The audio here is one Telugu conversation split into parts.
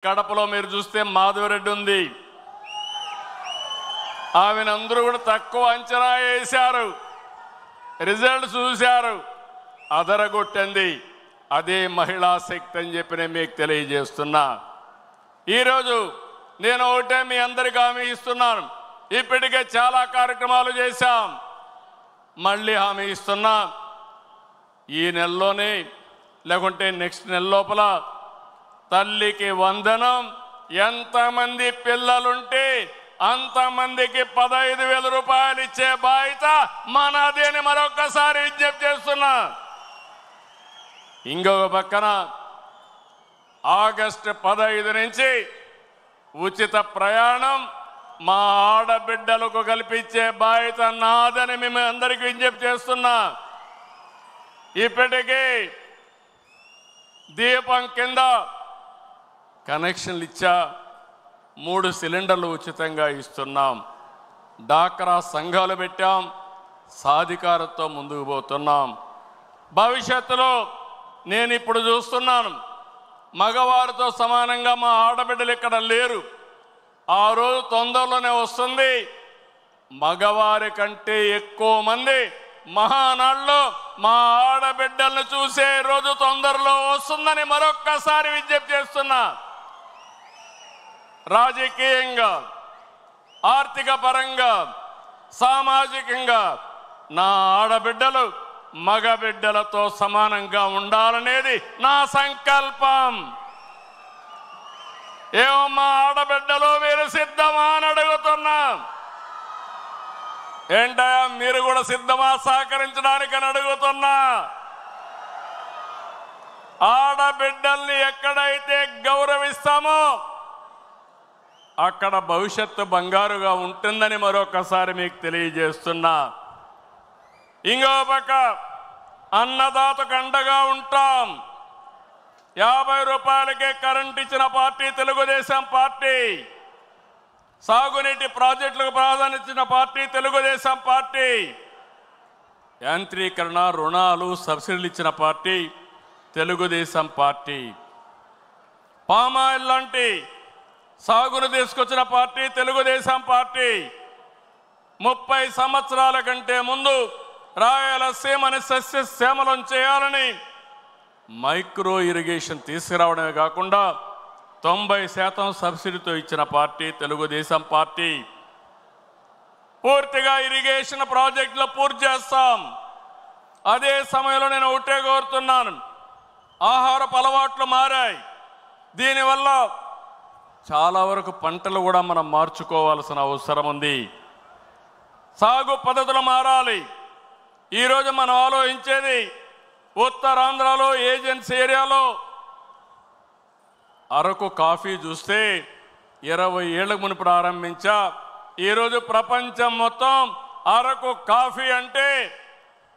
కడపలో మీరు చూస్తే మాధవరెడ్డి ఉంది. ఆమెను అందరూ కూడా తక్కువ అంచనా వేశారు. రిజల్ట్స్ చూశారు, అదరగొట్టింది. అదే మహిళా శక్తి అని చెప్పి నేను మీకు తెలియజేస్తున్నా. ఈరోజు నేను ఒకటే మీ అందరికీ హామీ ఇస్తున్నాను. ఇప్పటికే చాలా కార్యక్రమాలు చేశాం. మళ్ళీ హామీ ఇస్తున్నా, ఈ నెలలోనే లేకుంటే నెక్స్ట్ నెల లోపల తల్లికి వందనం, ఎంతమంది పిల్లలుంటే అంతమందికి 15,000 రూపాయలు ఇచ్చే బాధ్యత మనది అని మరొకసారి విజ్ఞప్తి చేస్తున్నా. ఇంకొక పక్కన ఆగస్టు 15 నుంచి ఉచిత ప్రయాణం మా ఆడబిడ్డలకు కల్పించే బాధ్యత నాదని మేము అందరికీ విజ్ఞప్తి చేస్తున్నా. ఇప్పటికీ దీపం కింద కనెక్షన్లు ఇచ్చా, 3 సిలిండర్లు ఉచితంగా ఇస్తున్నాం. డాక్రా సంఘాలు పెట్టాం, సాధికారతో ముందుకు పోతున్నాం. భవిష్యత్తులో నేను ఇప్పుడు చూస్తున్నాను, మగవారితో సమానంగా మా ఆడబిడ్డలు ఇక్కడ లేరు. ఆ రోజు తొందరలోనే వస్తుంది. మగవారి కంటే ఎక్కువ మంది మహానాడులో మా ఆడబిడ్డలను చూసే రోజు తొందరలో వస్తుందని మరొక్కసారి విజ్ఞప్తి చేస్తున్నా. రాజకీయంగా, ఆర్థిక పరంగా, సామాజికంగా నా ఆడబిడ్డలు మగబిడ్డలతో సమానంగా ఉండాలనేది నా సంకల్పం. ఏమో మా ఆడబిడ్డలు మీరు సిద్ధమా అని అడుగుతున్నా. ఏంటయ్యా మీరు కూడా సిద్ధమా సహకరించడానికని అడుగుతున్నా. ఆడబిడ్డల్ని ఎక్కడైతే గౌరవిస్తామో అక్కడ భవిష్యత్తు బంగారుగా ఉంటుందని మరొకసారి మీకు తెలియజేస్తున్నా. ఇంకో పక్క అన్నదాతకు అండగా ఉంటాం. 50 రూపాయలకే కరెంట్ ఇచ్చిన పార్టీ తెలుగుదేశం పార్టీ. సాగునీటి ప్రాజెక్టులకు ప్రాధాన్యత ఇచ్చిన పార్టీ తెలుగుదేశం పార్టీ. యాంత్రీకరణ, రుణాలు, సబ్సిడీలు ఇచ్చిన పార్టీ తెలుగుదేశం పార్టీ. పామాయిల్ లాంటి సాగును తీసుకొచ్చిన పార్టీ తెలుగుదేశం పార్టీ. 30 సంవత్సరాల కంటే ముందు రాయలసీమని సస్యశ్యామలం చేయాలని మైక్రో ఇరిగేషన్ తీసుకురావడమే కాకుండా 90% సబ్సిడీతో ఇచ్చిన పార్టీ తెలుగుదేశం పార్టీ. పూర్తిగా ఇరిగేషన్ ప్రాజెక్టులు పూర్తి చేస్తాం. అదే సమయంలో నేను ఒకటే కోరుతున్నాను, ఆహారపు అలవాట్లు మారాయి. దీనివల్ల చాలా వరకు పంటలు కూడా మనం మార్చుకోవాల్సిన అవసరం ఉంది. సాగు పద్ధతులు మారాలి. ఈరోజు మనం ఆలోచించేది ఉత్తరాంధ్రలో ఏజెన్సీ ఏరియాలో అరకు కాఫీ చూస్తే 20 ఏళ్ల మునుపు ప్రారంభించా. ఈరోజు ప్రపంచం మొత్తం అరకు కాఫీ అంటే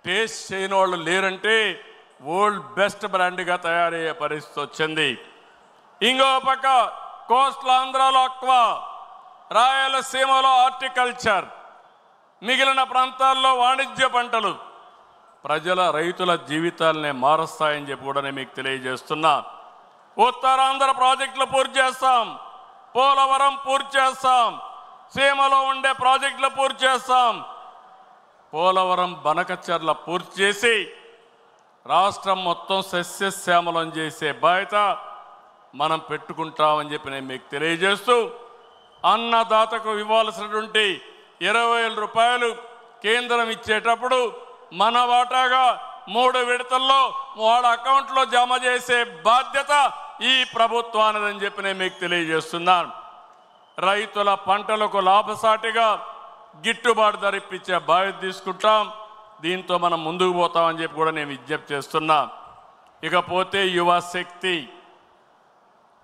టేస్ట్ చేయని వాళ్ళు లేరంటే వరల్డ్ బెస్ట్ బ్రాండ్గా తయారయ్యే పరిస్థితి వచ్చింది. ఇంకో పక్క కోస్టల్ ఆంధ్రాలో అక్వా, రాయలసీమలో హార్టికల్చర్, మిగిలిన ప్రాంతాల్లో వాణిజ్య పంటలు రైతుల జీవితాలనే మారుస్తాయని చెప్పి కూడా నేను మీకు తెలియజేస్తున్నా. ఉత్తరాంధ్ర ప్రాజెక్టులు పూర్తి చేస్తాం, పోలవరం పూర్తి చేస్తాం, సీమలో ఉండే ప్రాజెక్టులు పూర్తి చేస్తాం. పోలవరం బనకచర్ల పూర్తి చేసి రాష్ట్రం మొత్తం సస్యశ్యామలం చేసే బాధ్యత మనం పెట్టుకుంటామని చెప్పి నేను మీకు తెలియజేస్తూ, అన్నదాతకు ఇవ్వాల్సినటువంటి 20,000 రూపాయలు కేంద్రం ఇచ్చేటప్పుడు మన వాటాగా 3 విడతల్లో వాళ్ళ అకౌంట్లో జమ చేసే బాధ్యత ఈ ప్రభుత్వానిదని చెప్పి నేను మీకు తెలియజేస్తున్నాను. రైతుల పంటలకు లాభసాటిగా గిట్టుబాటు ధర ఇప్పించే బాధ్యత తీసుకుంటాం. దీంతో మనం ముందుకు పోతామని చెప్పి కూడా నేను విజ్ఞప్తి చేస్తున్నా. ఇకపోతే యువశక్తి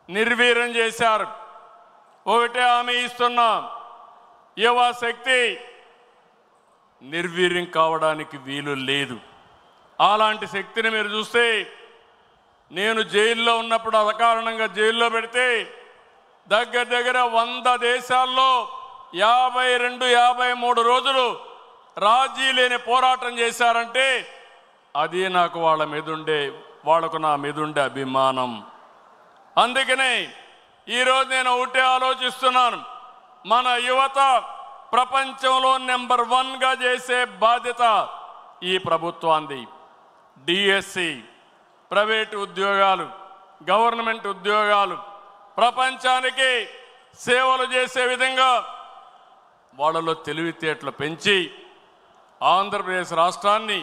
నిర్వీర్యం చేశారు. ఒకటే హామీ ఇస్తున్నా, యువశక్తి నిర్వీర్యం కావడానికి వీలు లేదు. అలాంటి శక్తిని మీరు చూస్తే, నేను జైల్లో ఉన్నప్పుడు అకారణంగా జైల్లో పెడితే దగ్గర 100 దేశాల్లో 52-53 రోజులు రాజీ లేని పోరాటం చేశారంటే అది నాకు వాళ్ళకు నా మీద ఉండే అభిమానం. అందుకనే ఈరోజు నేను ఒకటే ఆలోచిస్తున్నాను, మన యువత ప్రపంచంలో నెంబర్ 1గా చేసే బాధ్యత ఈ ప్రభుత్వాన్ని. డిఎస్సి, ప్రైవేటు ఉద్యోగాలు, గవర్నమెంట్ ఉద్యోగాలు ప్రపంచానికి సేవలు చేసే విధంగా వాళ్ళలో తెలివితేటలు పెంచి ఆంధ్రప్రదేశ్ రాష్ట్రాన్ని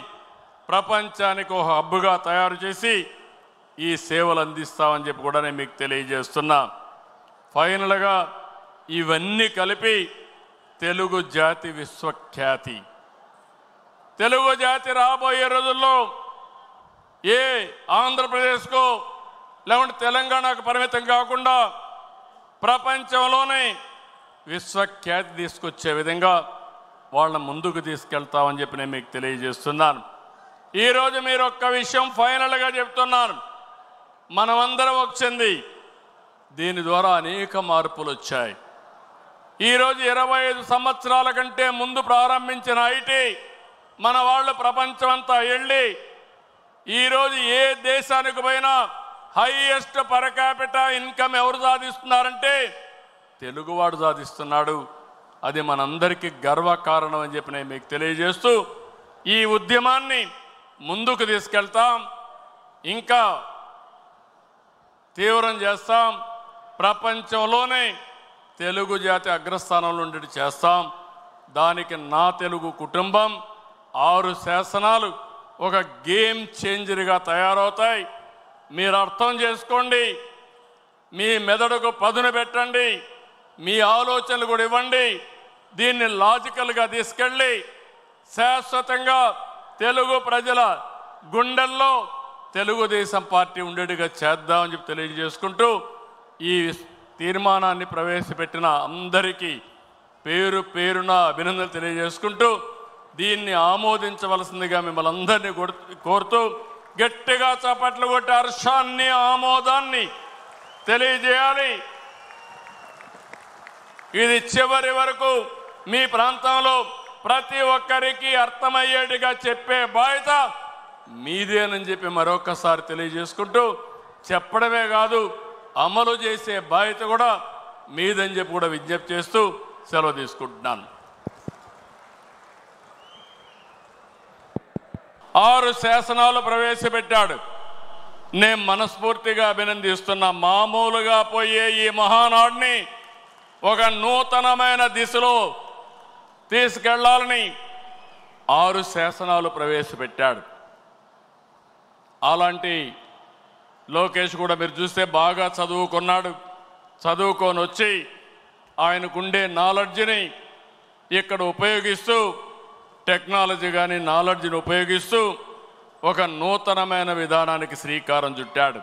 ప్రపంచానికి ఒక హబ్బుగా తయారు చేసి ఈ సేవలు అందిస్తామని చెప్పి కూడా నేను మీకు తెలియజేస్తున్నా. ఫైనల్గా ఇవన్నీ కలిపి తెలుగు జాతి విశ్వఖ్యాతి, తెలుగు జాతి రాబోయే రోజుల్లో ఏ ఆంధ్రప్రదేశ్కో లేకుంటే తెలంగాణకు పరిమితం కాకుండా ప్రపంచంలోనే విశ్వఖ్యాతి తీసుకొచ్చే విధంగా వాళ్ళని ముందుకు తీసుకెళ్తామని చెప్పి నేను మీకు తెలియజేస్తున్నాను. ఈరోజు మీరు ఒక్క విషయం ఫైనల్గా చెప్తున్నాను, మనమందరం వచ్చింది దీని ద్వారా అనేక మార్పులు వచ్చాయి. ఈరోజు 25 సంవత్సరాల కంటే ముందు ప్రారంభించిన ఐటీ మన వాళ్ళు ప్రపంచమంతా వెళ్ళి ఈరోజు ఏ దేశానికి పోయినా హైయెస్ట్ పర్ క్యాపిటా ఇన్కమ్ ఎవరు సాధిస్తున్నారంటే తెలుగువాడు సాధిస్తున్నాడు. అది మనందరికీ గర్వకారణం అని చెప్పి నేను మీకు తెలియజేస్తూ ఈ ఉద్యమాన్ని ముందుకు తీసుకెళ్తాం, ఇంకా తీవ్రం చేస్తాం. ప్రపంచంలోనే తెలుగు జాతి అగ్రస్థానంలో ఉండేది చేస్తాం. దానికి నా తెలుగు కుటుంబం 6 శాసనాలు ఒక గేమ్ చేంజర్గా తయారవుతాయి. మీరు అర్థం చేసుకోండి, మీ మెదడుకు పదును పెట్టండి, మీ ఆలోచనలు కూడా ఇవ్వండి. దీన్ని లాజికల్గా తీసుకెళ్ళి శాశ్వతంగా తెలుగు ప్రజల గుండెల్లో తెలుగుదేశం పార్టీ ఉండేట్టుగా చేద్దామని చెప్పి తెలియజేసుకుంటూ ఈ తీర్మానాన్ని ప్రవేశపెట్టిన అందరికీ పేరు పేరున అభినందనలు తెలియజేసుకుంటూ దీన్ని ఆమోదించవలసిందిగా మిమ్మల్ని అందరినీ కోరుతూ గట్టిగా చప్పట్లు కొట్టి హర్షాన్ని ఆమోదాన్ని తెలియజేయాలి. ఇది చివరి వరకు మీ ప్రాంతంలో ప్రతి ఒక్కరికి అర్థమయ్యేట్టుగా చెప్పే బాధ్యత మీదేనని చెప్పి మరొకసారి తెలియజేసుకుంటూ చెప్పడమే కాదు అమలు చేసే బాధ్యత కూడా మీదని చెప్పి కూడా విజ్ఞప్తి చేస్తూ సెలవు తీసుకుంటున్నాను. 6 శాసనాలు ప్రవేశపెట్టాడు. నేను మనస్ఫూర్తిగా అభినందిస్తున్నా. మామూలుగా పోయే ఈ మహానాడిని ఒక నూతనమైన దిశలో తీసుకెళ్లాలని 6 శాసనాలు ప్రవేశపెట్టాడు. అలాంటి లోకేష్ కూడా మీరు చూస్తే బాగా చదువుకున్నాడు. చదువుకొని వచ్చి ఆయనకుండే నాలెడ్జ్ని ఇక్కడ ఉపయోగిస్తూ టెక్నాలజీ కానీ నాలెడ్జ్ని ఉపయోగిస్తూ ఒక నూతనమైన విధానానికి శ్రీకారం చుట్టాడు.